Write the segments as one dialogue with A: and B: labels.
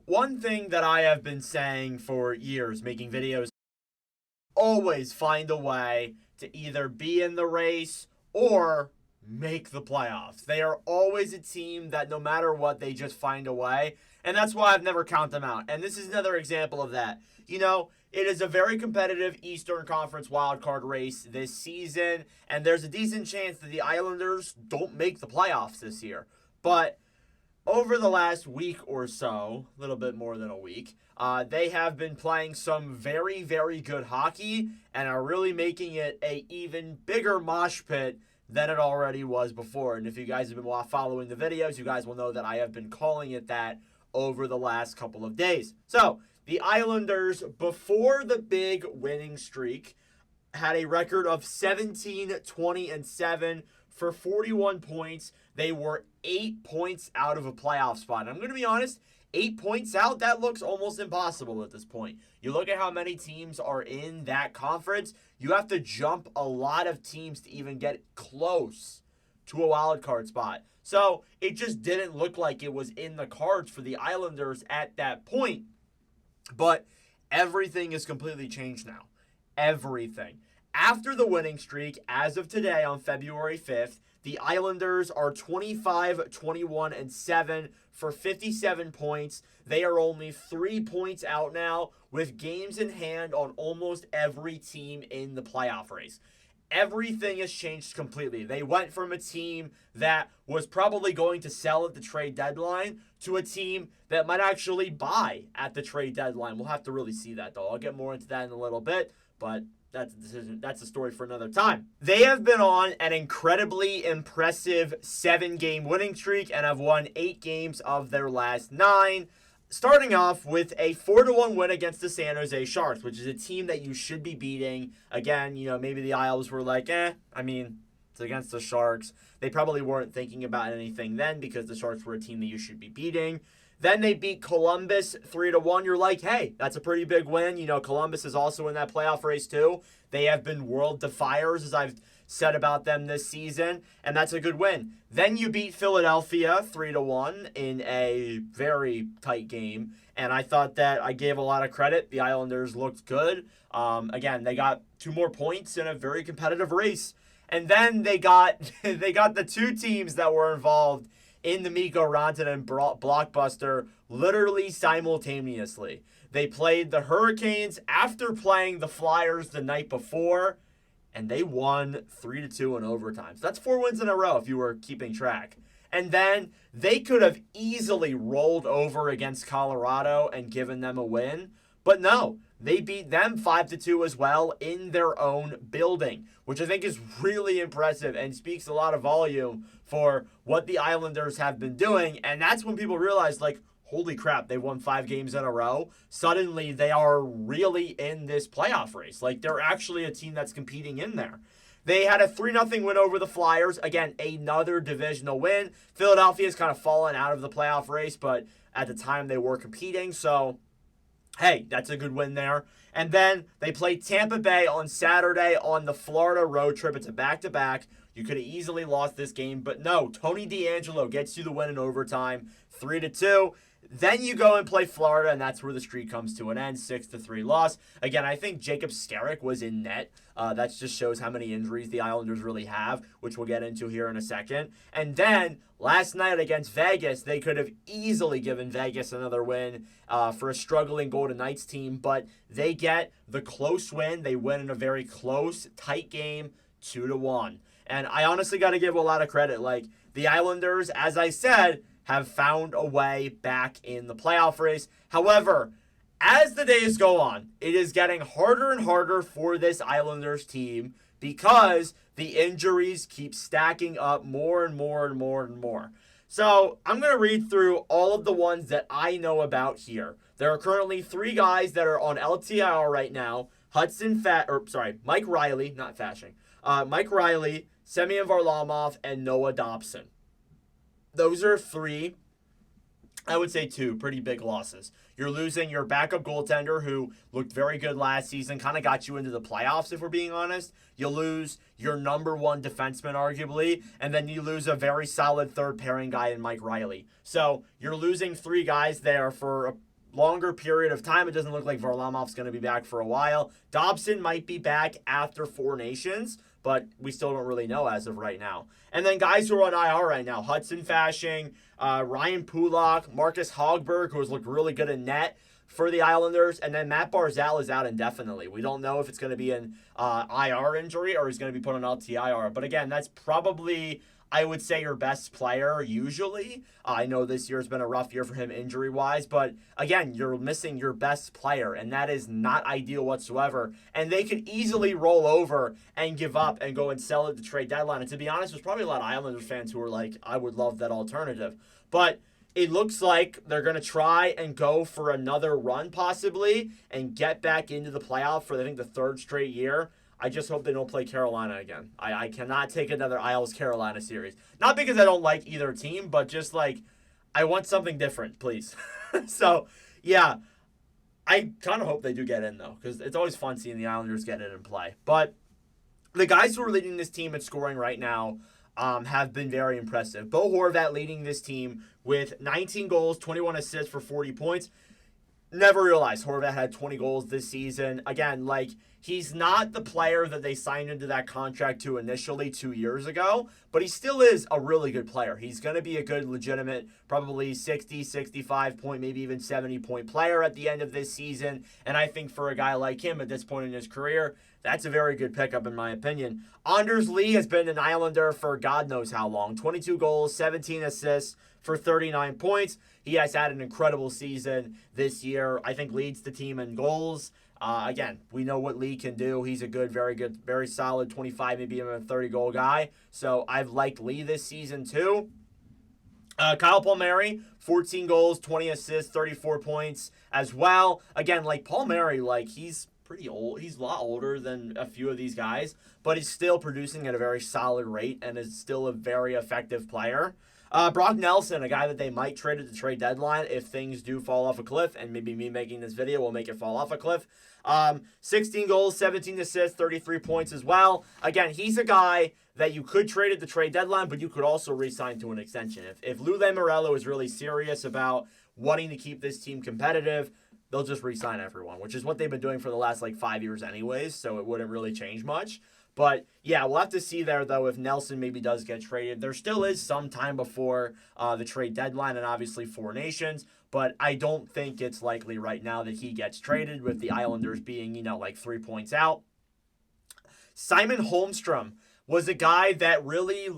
A: One thing that I have been saying for years, making videos, always find a way to either be in the race or make the playoffs. They are always a team that no matter what, they just find a way. And that's why I've never count them out. And this is another example of that. It is a very competitive Eastern Conference wildcard race this season. And there's a decent chance that the Islanders don't make the playoffs this year. But over the last week or so, a little bit more than a week, they have been playing some very, very good hockey and are really making it a even bigger mosh pit than it already was before. And if you guys have been following the videos, you guys will know that I have been calling it that over the last couple of days. So, the Islanders, before the big winning streak, had a record of 17, 20, and 7 for 41 points. They were 8 points out of a playoff spot. And I'm going to be honest, 8 points out, that looks almost impossible at this point. You look at how many teams are in that conference, you have to jump a lot of teams to even get close to a wild card spot. So it just didn't look like it was in the cards for the Islanders at that point. But everything is completely changed now. Everything. After the winning streak, as of today on February 5th, the Islanders are 25, 21, and 7 for 57 points. They are only 3 points out now with games in hand on almost every team in the playoff race. Everything has changed completely. They went from a team that was probably going to sell at the trade deadline to a team that might actually buy at the trade deadline. We'll have to really see that, though. I'll get more into that in a little bit, but that's a decision. That's a story for another time. They have been on an incredibly impressive 7-game winning streak and have won 8 games of their last 9. Starting off with a 4-1 win against the San Jose Sharks, which is a team that you should be beating. Again, maybe the Isles were like, it's against the Sharks. They probably weren't thinking about anything then because the Sharks were a team that you should be beating. Then they beat Columbus 3-1. You're like, hey, that's a pretty big win. Columbus is also in that playoff race too. They have been world defiers, as I've said about them this season, and that's a good win. Then you beat Philadelphia 3-1 in a very tight game, and I thought that I gave a lot of credit. The Islanders looked good. Again, they got 2 more points in a very competitive race. And then they got the 2 teams that were involved in the Mikko Rantanen blockbuster literally simultaneously. They played the Hurricanes after playing the Flyers the night before, and they won 3-2 in overtime. So that's 4 wins in a row if you were keeping track. And then they could have easily rolled over against Colorado and given them a win. But no, they beat them 5-2 as well in their own building, which I think is really impressive and speaks a lot of volume for what the Islanders have been doing. And that's when people realize, holy crap, they won 5 games in a row. Suddenly, they are really in this playoff race. They're actually a team that's competing in there. They had a 3-0 win over the Flyers. Again, another divisional win. Philadelphia's kind of fallen out of the playoff race, but at the time they were competing. So, hey, that's a good win there. And then they played Tampa Bay on Saturday on the Florida road trip. It's a back-to-back. You could have easily lost this game, but no. Tony DeAngelo gets you the win in overtime, 3-2. Then you go and play Florida, and that's where the streak comes to an end, 6-3 loss. Again, I think Jacob Skarek was in net. That just shows how many injuries the Islanders really have, which we'll get into here in a second. And then last night against Vegas, they could have easily given Vegas another win for a struggling Golden Knights team, but they get the close win. They win in a very close, tight game, 2-1. And I honestly got to give a lot of credit. The Islanders, as I said, have found a way back in the playoff race. However, as the days go on, it is getting harder and harder for this Islanders team because the injuries keep stacking up more and more and more and more. So I'm going to read through all of the ones that I know about here. There are currently 3 guys that are on LTIR right now. Mike Riley, not Fashing. Mike Riley, Semyon Varlamov, and Noah Dobson. Those are 3 I would say two pretty big losses. You're losing your backup goaltender who looked very good last season, kind of got you into the playoffs, if we're being honest. You lose your number one defenseman, arguably, and then you lose a very solid third pairing guy in Mike Riley. So you're losing three guys there for a longer period of time. It doesn't look like Varlamov's going to be back for a while. Dobson might be back after Four Nations, but we still don't really know as of right now. And then guys who are on IR right now, Hudson Fasching, Ryan Pulock, Marcus Hogberg, who has looked really good in net for the Islanders, and then Matt Barzal is out indefinitely. We don't know if it's going to be an IR injury or he's going to be put on LTIR. But again, that's probably, I would say, your best player usually. I know this year's been a rough year for him injury-wise, but again, you're missing your best player, and that is not ideal whatsoever. And they could easily roll over and give up and go and sell at the trade deadline. And to be honest, there's probably a lot of Islanders fans who are like, I would love that alternative. But it looks like they're going to try and go for another run possibly and get back into the playoff for, I think, the third straight year. I just hope they don't play Carolina again. I cannot take another Isles-Carolina series. Not because I don't like either team, but just like, I want something different, please. So, yeah, I kind of hope they do get in, though, because it's always fun seeing the Islanders get in and play. But the guys who are leading this team at scoring right now have been very impressive. Bo Horvat leading this team with 19 goals, 21 assists for 40 points. Never realized Horvat had 20 goals this season. Again, like, he's not the player that they signed into that contract to initially 2 years ago, but he still is a really good player. He's going to be a good, legitimate, probably 60, 65 point, maybe even 70 point player at the end of this season. And I think for a guy like him at this point in his career, that's a very good pickup in my opinion. Anders Lee has been an Islander for God knows how long. 22 goals, 17 assists for 39 points. He has had an incredible season this year. I think leads the team in goals. Again, we know what Lee can do. He's a good, very solid 25, maybe even a 30-goal guy. So I've liked Lee this season too. Kyle Palmieri, 14 goals, 20 assists, 34 points as well. Again, like Palmieri, like he's pretty old. He's a lot older than a few of these guys, but he's still producing at a very solid rate and is still a very effective player. Brock Nelson, a guy that they might trade at the trade deadline if things do fall off a cliff, and maybe me making this video will make it fall off a cliff. 16 goals, 17 assists, 33 points as well. Again, he's a guy that you could trade at the trade deadline, but you could also re-sign to an extension. If Lou Lamoriello is really serious about wanting to keep this team competitive, they'll just re-sign everyone, which is what they've been doing for the last 5 years anyways, so it wouldn't really change much. But, yeah, we'll have to see there, though, if Nelson maybe does get traded. There still is some time before the trade deadline and obviously Four Nations, but I don't think it's likely right now that he gets traded with the Islanders being, 3 points out. Simon Holmstrom was a guy that really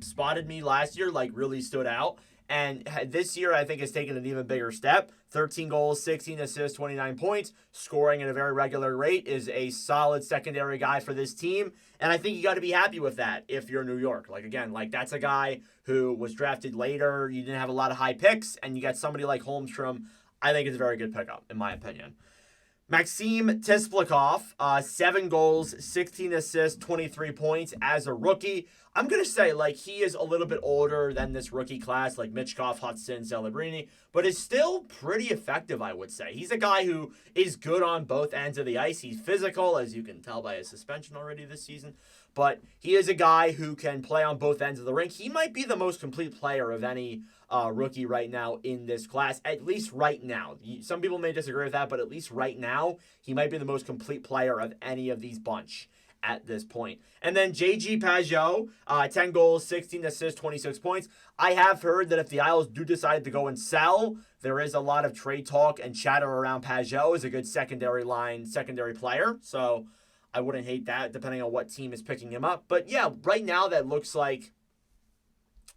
A: spotted me last year, really stood out. And this year, I think, has taken an even bigger step. 13 goals, 16 assists, 29 points, scoring at a very regular rate, is a solid secondary guy for this team. And I think you got to be happy with that if you're New York. That's a guy who was drafted later. You didn't have a lot of high picks, and you got somebody like Holmstrom. I think it's a very good pickup, in my opinion. Maxim Tisplikov, 7 goals, 16 assists, 23 points as a rookie. I'm going to say, he is a little bit older than this rookie class, like Michkov, Hudson, Celebrini, but is still pretty effective, I would say. He's a guy who is good on both ends of the ice. He's physical, as you can tell by his suspension already this season, but he is a guy who can play on both ends of the rink. He might be the most complete player of any rookie right now in this class, at least right now. Some people may disagree with that, but at least right now, he might be the most complete player of any of these bunch at this point. And then J.G. Pageau, 10 goals, 16 assists, 26 points. I have heard that if the Isles do decide to go and sell, there is a lot of trade talk and chatter around Pageau as a good secondary player. So I wouldn't hate that, depending on what team is picking him up. But yeah, right now it looks like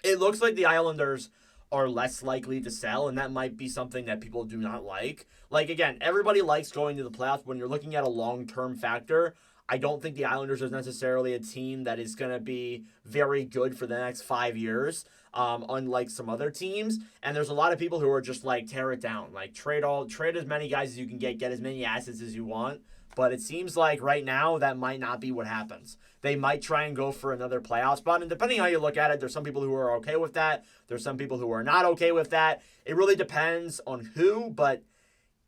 A: the Islanders are less likely to sell, and that might be something that people do not like. Again, everybody likes going to the playoffs. When you're looking at a long-term factor, I don't think the Islanders is necessarily a team that is going to be very good for the next 5 years, unlike some other teams. And there's a lot of people who are just tear it down. Trade as many guys as you can get as many assets as you want. But it seems like right now that might not be what happens. They might try and go for another playoff spot. And depending on how you look at it, there's some people who are okay with that. There's some people who are not okay with that. It really depends on who, but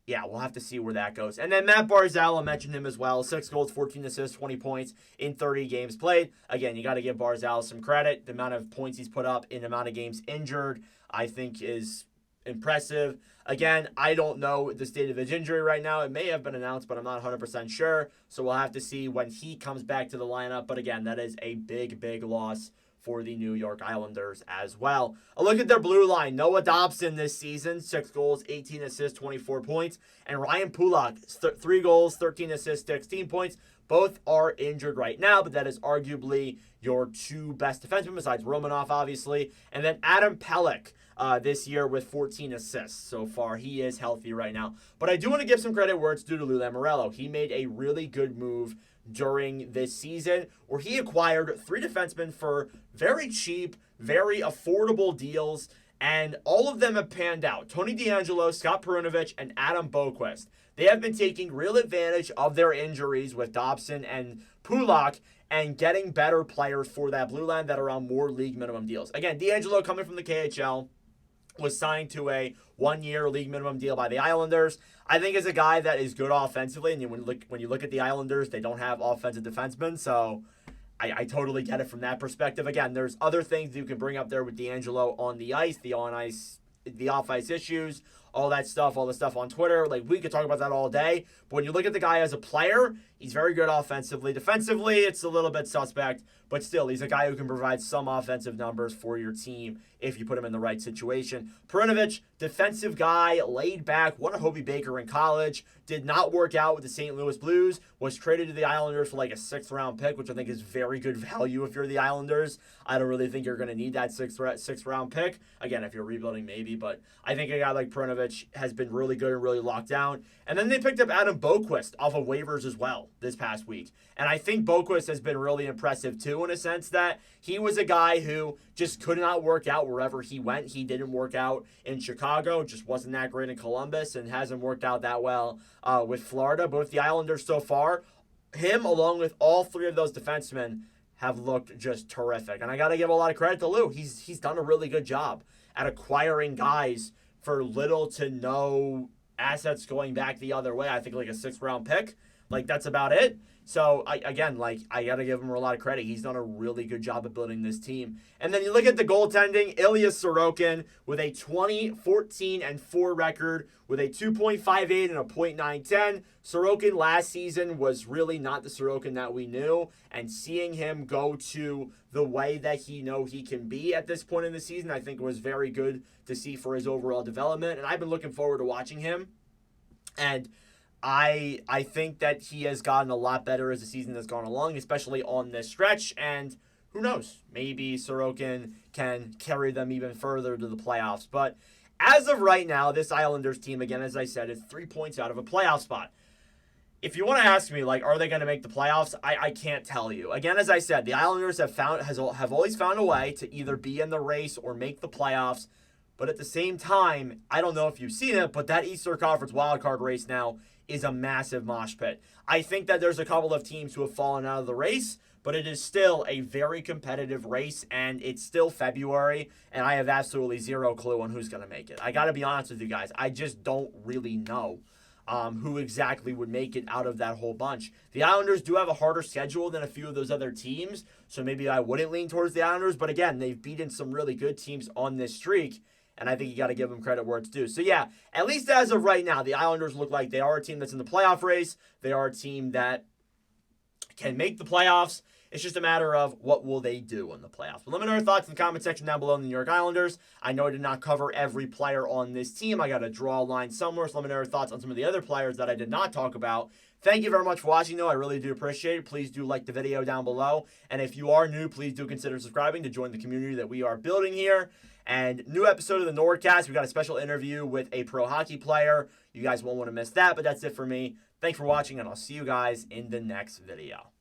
A: yeah, we'll have to see where that goes. And then Matt Barzal, I mentioned him as well. 6 goals, 14 assists, 20 points in 30 games played. Again, you got to give Barzal some credit. The amount of points he's put up in the amount of games injured, I think, is impressive. Again, I don't know the state of his injury right now. It may have been announced, but I'm not 100% sure. So we'll have to see when he comes back to the lineup. But again, that is a big, big loss for the New York Islanders as well. A look at their blue line. Noah Dobson this season, 6 goals, 18 assists, 24 points. And Ryan Pulock, 3 goals, 13 assists, 16 points. Both are injured right now, but that is arguably your 2 best defensemen besides Romanov, obviously. And then Adam Pelech this year with 14 assists so far. He is healthy right now. But I do want to give some credit where it's due to Lou Lamoriello. He made a really good move during this season where he acquired 3 defensemen for very cheap, very affordable deals, and all of them have panned out. Tony DeAngelo, Scott Perunovich, and Adam Boqvist. They have been taking real advantage of their injuries with Dobson and Pulock and getting better players for that blue line that are on more league minimum deals. Again, DeAngelo coming from the KHL was signed to a 1-year league minimum deal by the Islanders. I think is a guy that is good offensively, and when you look at the Islanders, they don't have offensive defensemen, so I totally get it from that perspective. Again, there's other things you can bring up there with DeAngelo on the ice, the off-ice issues, all that stuff, all the stuff on Twitter. Like, we could talk about that all day. But when you look at the guy as a player, he's very good offensively. Defensively, it's a little bit suspect. But still, he's a guy who can provide some offensive numbers for your team if you put him in the right situation. Perunovich, defensive guy, laid back, won a Hobey Baker in college, did not work out with the St. Louis Blues, was traded to the Islanders for like a 6th-round pick, which I think is very good value if you're the Islanders. I don't really think you're going to need that 6th-round pick. Again, if you're rebuilding, maybe. But I think a guy like Perunovich has been really good and really locked down. And then they picked up Adam Boqvist off of waivers as well this past week. And I think Boqvist has been really impressive too, in a sense that he was a guy who just could not work out wherever he went. He didn't work out in Chicago, just wasn't that great in Columbus, and hasn't worked out that well with Florida. But with the Islanders so far, him along with all 3 of those defensemen have looked just terrific. And I got to give a lot of credit to Lou. He's done a really good job at acquiring guys for little to no assets going back the other way. I think like a 6th-round pick. Like, that's about it. So, I got to give him a lot of credit. He's done a really good job of building this team. And then you look at the goaltending, Ilya Sorokin with a 20-14-4 record with a 2.58 and a .910. Sorokin last season was really not the Sorokin that we knew. And seeing him go to the way that he can be at this point in the season, I think was very good to see for his overall development. And I've been looking forward to watching him. And I think that he has gotten a lot better as the season has gone along, especially on this stretch. And who knows? Maybe Sorokin can carry them even further to the playoffs. But as of right now, this Islanders team, again, as I said, is 3 points out of a playoff spot. If you want to ask me, like, are they going to make the playoffs? I can't tell you. Again, as I said, the Islanders have always found a way to either be in the race or make the playoffs. But at the same time, I don't know if you've seen it, but that Eastern Conference wildcard race now is a massive mosh pit. I think that there's a couple of teams who have fallen out of the race, but it is still a very competitive race, and it's still February, and I have absolutely zero clue on who's going to make it. I got to be honest with you guys. I just don't really know who exactly would make it out of that whole bunch. The Islanders do have a harder schedule than a few of those other teams, so maybe I wouldn't lean towards the Islanders, but again, they've beaten some really good teams on this streak, and I think you got to give them credit where it's due. So yeah, at least as of right now, the Islanders look like they are a team that's in the playoff race. They are a team that can make the playoffs. It's just a matter of what will they do in the playoffs. But let me know your thoughts in the comment section down below on the New York Islanders. I know I did not cover every player on this team. I got to draw a line somewhere. So let me know your thoughts on some of the other players that I did not talk about. Thank you very much for watching, though. I really do appreciate it. Please do like the video down below. And if you are new, please do consider subscribing to join the community that we are building here. And new episode of the Nordcast. We got a special interview with a pro hockey player. You guys won't want to miss that, but that's it for me. Thanks for watching, and I'll see you guys in the next video.